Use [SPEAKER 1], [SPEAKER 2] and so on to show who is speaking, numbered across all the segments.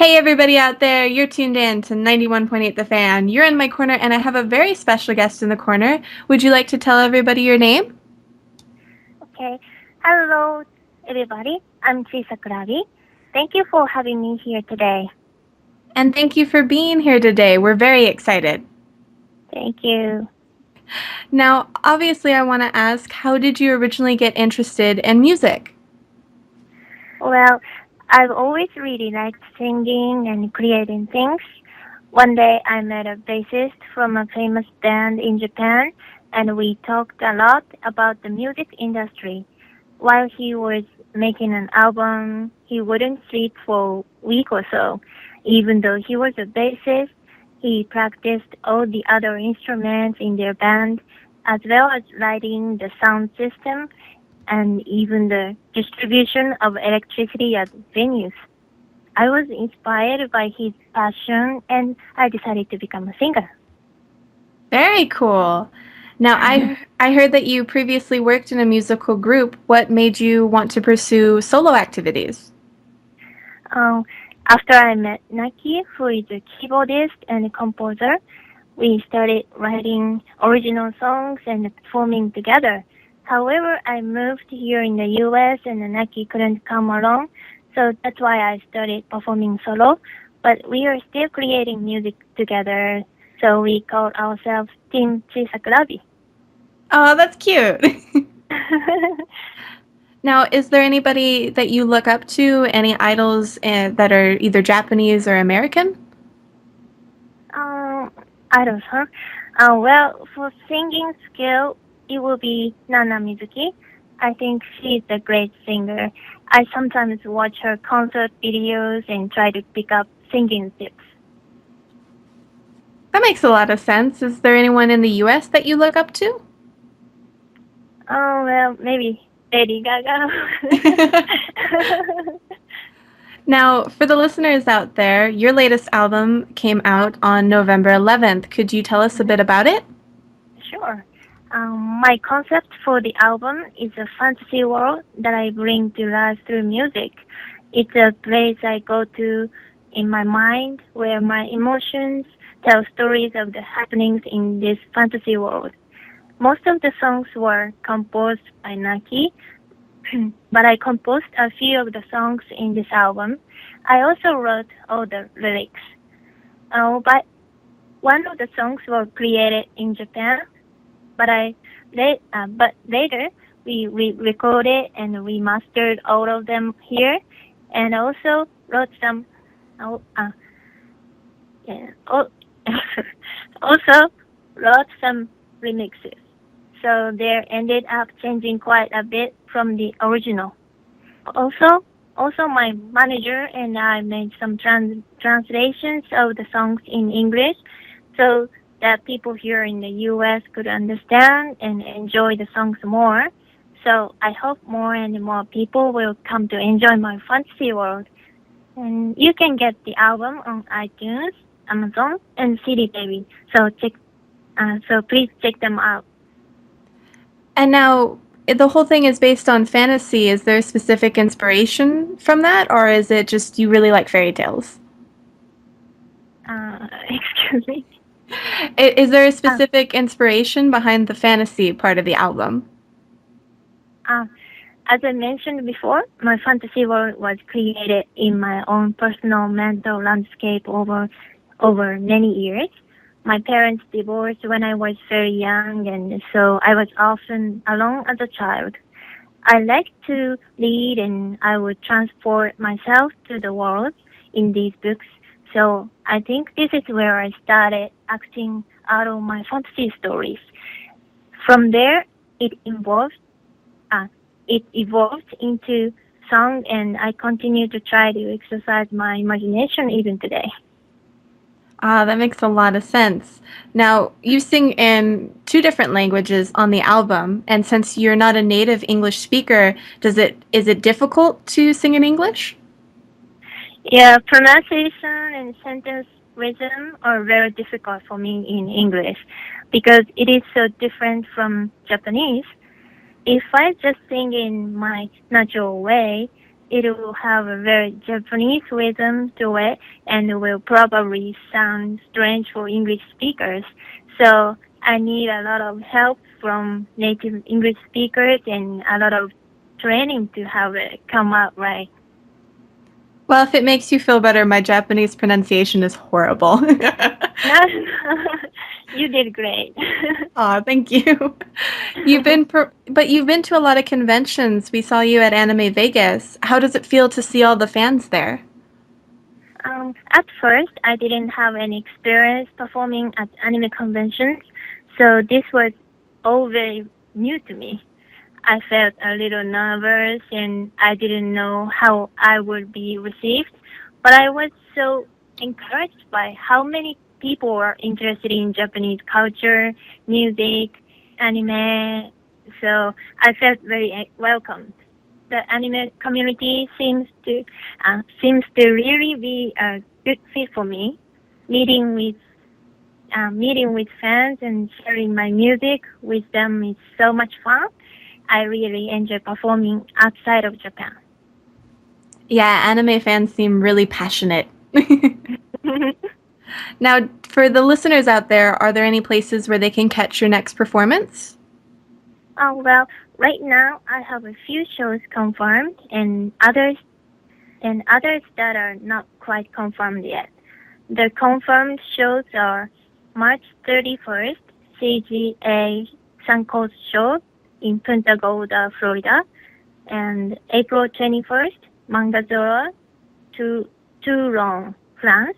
[SPEAKER 1] Hey, everybody out there, you're tuned in to 91.8 The Fan. You're in my corner, and I have a very special guest in the corner. Would you like to tell everybody your name?
[SPEAKER 2] Okay. Hello, everybody. I'm Chii Sakurabi. Thank you for having me here today.
[SPEAKER 1] And thank you for being here today. We're very excited.
[SPEAKER 2] Thank you.
[SPEAKER 1] Now, obviously, I want to ask, how did you originally get interested in music?
[SPEAKER 2] Well, I've always really liked singing and creating things. One day I met a bassist from a famous band in Japan, and we talked a lot about the music industry. While he was making an album, he wouldn't sleep for a week or so. Even though he was a bassist, he practiced all the other instruments in their band, as well as writing the sound system and even the distribution of electricity at venues. I was inspired by his passion and I decided to become a singer.
[SPEAKER 1] Very cool. Now, I heard that you previously worked in a musical group. What made you want to pursue solo activities?
[SPEAKER 2] um, After I met Naki, who is a keyboardist and a composer, we started writing original songs and performing together. However, I moved here in the US and Naki couldn't come along, so that's why I started performing solo. But we are still creating music together, so we call ourselves Team Chii Sakurabi.
[SPEAKER 1] Oh, that's cute. Now, is there anybody that you look up to, any idols that are either Japanese or American?
[SPEAKER 2] um, I don't know. Well, for singing skill, it will be Nana Mizuki. I think she's a great singer. I sometimes watch her concert videos and try to pick up singing tips.
[SPEAKER 1] That makes a lot of sense. Is there anyone in the US that you look up to?
[SPEAKER 2] Oh, well, maybe Lady Gaga.
[SPEAKER 1] Now, for the listeners out there, your latest album came out on November 11th. Could you tell us a bit about it?
[SPEAKER 2] Sure. My concept for the album is a fantasy world that I bring to life through music. It's a place I go to in my mind where my emotions tell stories of the happenings in this fantasy world. Most of the songs were composed by Naki, but I composed a few of the songs in this album. I also wrote all the lyrics. But one of the songs were created in Japan, but later we recorded and we mastered all of them here, and also wrote some. Oh, yeah, oh, also wrote some remixes. So they ended up changing quite a bit from the original. Also, also my manager and I made some translations of the songs in English so that people here in the US could understand and enjoy the songs more. So I hope more and more people will come to enjoy my fantasy world. And you can get the album on iTunes, Amazon, and CD Baby. So please check them out.
[SPEAKER 1] And now, the whole thing is based on fantasy. Is there a specific inspiration from that, or is it just you really like fairy tales?
[SPEAKER 2] Excuse me.
[SPEAKER 1] Is there a
[SPEAKER 2] Uh,
[SPEAKER 1] specific inspiration behind the fantasy part of the album?
[SPEAKER 2] uh, as I mentioned before, my fantasy world was created in my own personal mental landscape over many years. My parents divorced when I was very young, and so I was often alone as a child. I liked to read, and I would transport myself to the world in these books. So I think this is where I started acting out of my fantasy stories. From there, it evolved. Uh, it evolved into song, and I continue to try to exercise my imagination even today.
[SPEAKER 1] Ah, that makes a lot of sense. Now, you sing in two different languages on the album, and since you're not a native English speaker, does it is it difficult to sing in English?
[SPEAKER 2] Yeah, pronunciation and sentence rhythm are very difficult for me in English because it is so different from Japanese. If I just sing in my natural way, it will have a very Japanese rhythm to it and will probably sound strange for English speakers. So I need a lot of help from native English speakers and a lot of training to have it come out right.
[SPEAKER 1] Well, if it makes you feel better, my Japanese pronunciation is horrible.
[SPEAKER 2] You did great.
[SPEAKER 1] Aw, thank you. But you've been to a lot of conventions. We saw you at Anime Vegas. How does it feel to see all the fans there?
[SPEAKER 2] At first, I didn't have any experience performing at anime conventions, so this was all very new to me. I felt a little nervous and I didn't know how I would be received, but I was so encouraged by how many people were interested in Japanese culture, music, anime, so I felt very welcomed. The anime community seems to really be a good fit for me. Meeting with meeting with fans and sharing my music with them is so much fun. I really enjoy performing outside of Japan.
[SPEAKER 1] Yeah, anime fans seem really passionate. Now, for the listeners out there, are there any places where they can catch your next performance?
[SPEAKER 2] Oh well, right now I have a few shows confirmed and others that are not quite confirmed yet. The confirmed shows are March 31st, CGA Suncoast Show in Punta Gorda, Florida, and April 21st, Mangazora to Toulon, France,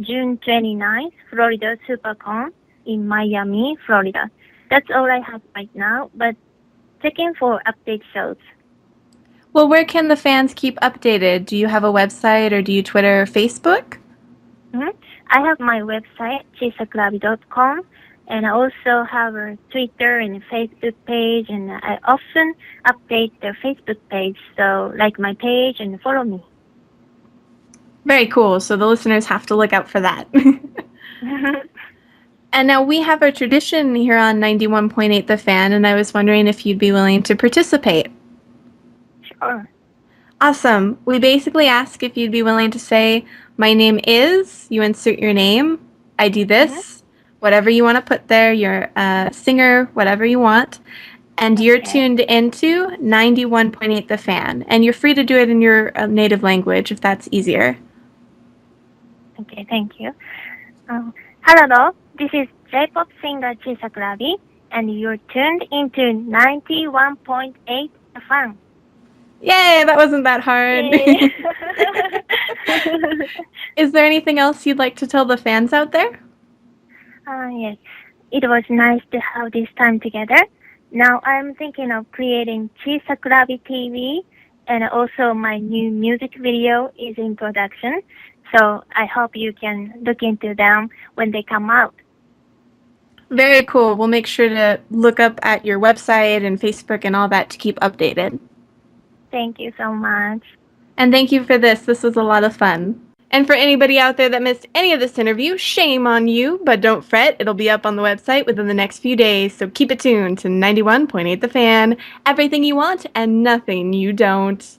[SPEAKER 2] June 29th, Florida SuperCon in Miami, Florida. That's all I have right now, but checking for update shows.
[SPEAKER 1] Well, where can the fans keep updated? Do you have a website or do you Twitter or Facebook?
[SPEAKER 2] Mhm. I have my website, chiisakurabi.com, and I also have a Twitter and a Facebook page, and I often update the Facebook page, so like my page and follow me.
[SPEAKER 1] Very cool. So the listeners have to look out for that. And now we have a tradition here on 91.8 The Fan, and I was wondering if you'd be willing to participate.
[SPEAKER 2] Sure.
[SPEAKER 1] Awesome. We basically ask if you'd be willing to say, my name is, you insert your name, I do
[SPEAKER 2] Hmm.
[SPEAKER 1] this, whatever you want to put there, you're a singer, whatever you want, and you're
[SPEAKER 2] Okay.
[SPEAKER 1] tuned into 91.8 The Fan. And you're free to do it in your native language if that's easier.
[SPEAKER 2] Okay, thank you. Hello, this is J-pop singer Chii Sakurabi, and you're tuned into 91.8 fan.
[SPEAKER 1] Yay, that wasn't that hard.
[SPEAKER 2] Yay!
[SPEAKER 1] Is there anything else you'd like to tell the fans out there?
[SPEAKER 2] Yes, it was nice to have this time together. Now I'm thinking of creating Chii Sakurabi TV, and also my new music video is in production. So I hope you can look into them when they come out.
[SPEAKER 1] Very cool. We'll make sure to look up at your website and Facebook and all that to keep updated.
[SPEAKER 2] Thank you so much.
[SPEAKER 1] And thank you for this. This was a lot of fun. And for anybody out there that missed any of this interview, shame on you, but don't fret. It'll be up on the website within the next few days, so keep it tuned to 91.8 The Fan. Everything you want and nothing you don't.